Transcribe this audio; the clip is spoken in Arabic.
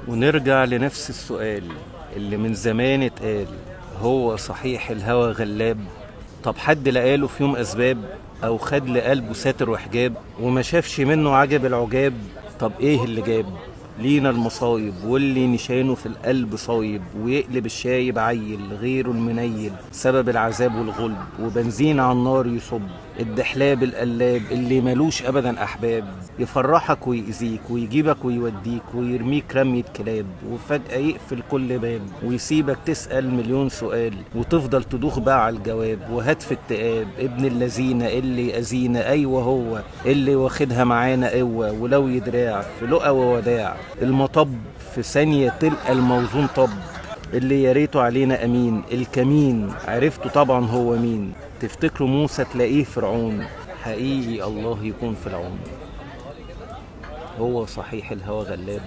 ونرجع لنفس السؤال اللي من زمان اتقال: هو صحيح الهوى غلاب؟ طب حد لقاله في يوم أسباب، أو خد لقلبه ساتر وحجاب وما شافش منه عجب العجاب؟ طب إيه اللي جاب لينا المصايب، واللي نشانه في القلب صايب، ويقلب الشايب عيل غيره المنيل سبب العذاب والغلب، وبنزين على النار يصب الدحلاب القلاب اللي ملوش ابدا احباب، يفرحك ويأذيك ويجيبك ويوديك ويرميك رمية كلاب، وفجأة يقفل كل باب ويسيبك تسأل مليون سؤال، وتفضل تدوخ بقى على الجواب وهات في اكتئاب. ابن اللذينة اللي أذينا، أيوة هو اللي واخدها معانا قوة، ولو يدراع في لقى ووداع المطب في ثانية تلقى الموزون طب، اللي يا ريته علينا أمين الكمين عرفته طبعا هو مين. تفتكروا موسى تلاقيه فرعون، حقيقي الله يكون في العون. هو صحيح الهوى غلاب؟